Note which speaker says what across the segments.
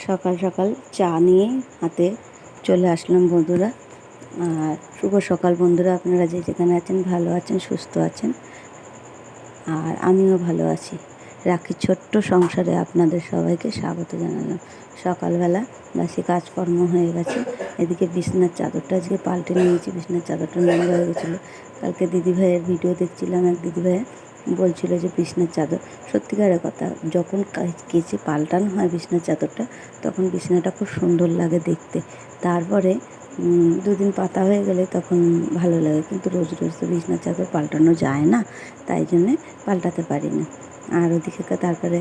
Speaker 1: সকাল সকাল চা নিয়ে হাতে চলে আসলাম বন্ধুরা। আর শুভ সকাল বন্ধুরা, আপনারা যে যেখানে আছেন ভালো আছেন, সুস্থ আছেন, আর আমিও ভালো আছি। রাখির ছোট্ট সংসারে আপনাদের সবাইকে স্বাগত জানালাম। সকালবেলা বাসি কাজকর্ম হয়ে গেছে। এদিকে বিছনার চাদরটা আজকে পাল্টে নিয়েছি, বিছনার চাদরটা নোংরা হয়ে গেছিলো। কালকে দিদিভাইয়ের ভিডিও দেখছিলাম, এক দিদিভাইয়া বলছিল যে বিছনার চাদর, সত্যিকারের কথা, যখন কেচে পাল্টানো হয় বিছনার চাদরটা, তখন বিছনাটা খুব সুন্দর লাগে দেখতে। তারপরে দুদিন পাতা হয়ে গেলে তখন ভালো লাগে, কিন্তু রোজ রোজ তো বিছনার চাদর পাল্টানো যায় না, তাই জন্যে পাল্টাতে পারি না। আর ওদিকে তারপরে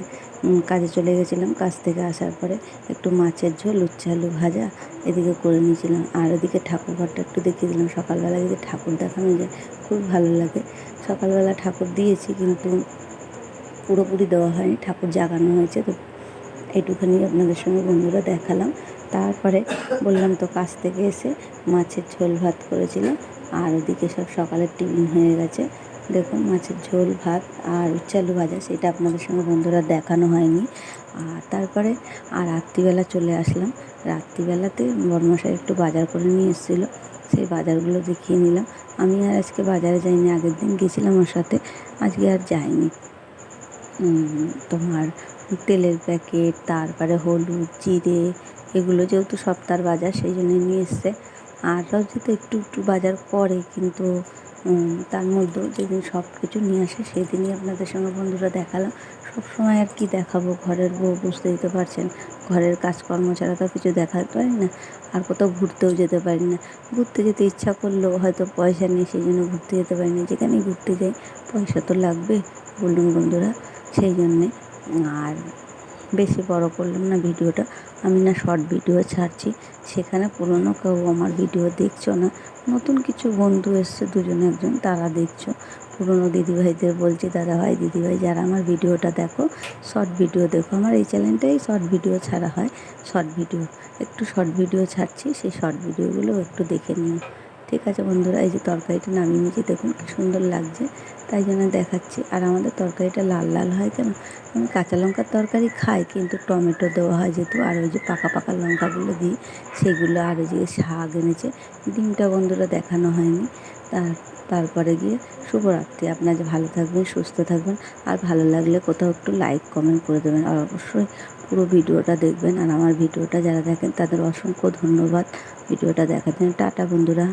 Speaker 1: কাজে চলে গেছিলাম। কাজ থেকে আসার পরে একটু মাছের ঝোল, উচ্ছে আলু ভাজা এদিকে করে নিয়েছিলাম। আর ওদিকে ঠাকুর ঘরটা একটু দেখিয়ে দিলাম। সকালবেলা যদি ঠাকুর দেখানো যায় খুব ভালো লাগে। সকালবেলা ঠাকুর দিয়েছি, কিন্তু পুরোপুরি দেওয়া হয়নি, ঠাকুর জাগানো হয়েছে, তো এইটুখানি আপনাদের সঙ্গে বন্ধুরা দেখালাম। তারপরে বললাম তো, কাজ থেকে এসে মাছের ঝোল ভাত করেছিলাম। আর ওদিকে সব সকালের টিফিন হয়ে গেছে। দেখুন, মাছের ঝোল ভাত আর উচ্ছে আলু ভাজা, সেটা আপনাদের সঙ্গে বন্ধুরা দেখানো হয়নি। আর তারপরে রাত্রিবেলা চলে আসলাম। রাত্রিবেলাতে বড়মশাই একটু বাজার করে নিয়ে এসেছিলো, সেই বাজারগুলো দেখিয়ে নিলাম। আমি আর আজকে বাজারে যাইনি, আগের দিন গেছিলাম ওর সাথে, আজকে আর যাইনি। তোমার তেলের প্যাকেট, তারপরে হলুদ, জিরে, এগুলো যেহেতু সপ্তাহের বাজার, সেই জন্য নিয়ে এসছে। আর রোজই তো একটু একটু বাজার করে, কিন্তু তার মধ্যেও যেদিন সব কিছু নিয়ে আসে সেদিনই আপনাদের সঙ্গে বন্ধুরা দেখালাম। সব সময় আর কি দেখাবো, ঘরের বউ, বুঝতে দিতে পারছেন, ঘরের কাজকর্ম ছাড়া তো কিছু দেখাতে পারি না। আর কোথাও ঘুরতেও যেতে পারি না। ঘুরতে যেতে ইচ্ছা করলেও হয়তো পয়সা নেই, সেই জন্য ঘুরতে যেতে পারি না। যেখানেই ঘুরতে যাই পয়সা তো লাগবে, বলুন বন্ধুরা, সেই জন্যে। আর বেশি বড় করলাম না ভিডিওটা, আমি না শর্ট ভিডিও ছাড়ছি, সেখানে পুরনো কেউ আমার ভিডিও দেখছো না, নতুন কিছু বন্ধু এসছে দুজন একজন, তারা দেখছো। পুরনো দিদিভাইদের বলছি, দাদাভাই দিদিভাই যারা আমার ভিডিওটা দেখো, শর্ট ভিডিও দেখো, আমার এই চ্যানেলটাই শর্ট ভিডিও ছাড়া হয়। শর্ট ভিডিও, একটু শর্ট ভিডিও ছাড়ছি, সেই শর্ট ভিডিওগুলো একটু দেখে নিও। ঠিক আছে বন্ধুরা, এই যে তরকারিটা নামিয়ে নিয়েছি, দেখুন কী সুন্দর লাগছে, তাই জন্য দেখাচ্ছি। আর আমাদের তরকারিটা লাল লাল হয় কেন? আমি কাঁচা লঙ্কার তরকারি খাই, কিন্তু টমেটো দেওয়া হয় যেহেতু, আর ওই যে পাকা পাকা লঙ্কাগুলো দিই সেগুলো। আর ওই যে শাক এনেছে, ডিমটা বন্ধুরা দেখানো হয়নি। তারপরে গিয়ে শুভরাত্রি। আপনারা ভালো থাকবেন, সুস্থ থাকবেন। আর ভালো লাগলে কোথাও একটু লাইক কমেন্ট করে দেবেন, আর অবশ্যই পুরো ভিডিওটা দেখবেন। আর আমার ভিডিওটা যারা দেখেন তাদের অসংখ্য ধন্যবাদ ভিডিওটা দেখার জন্য। টাটা বন্ধুরা।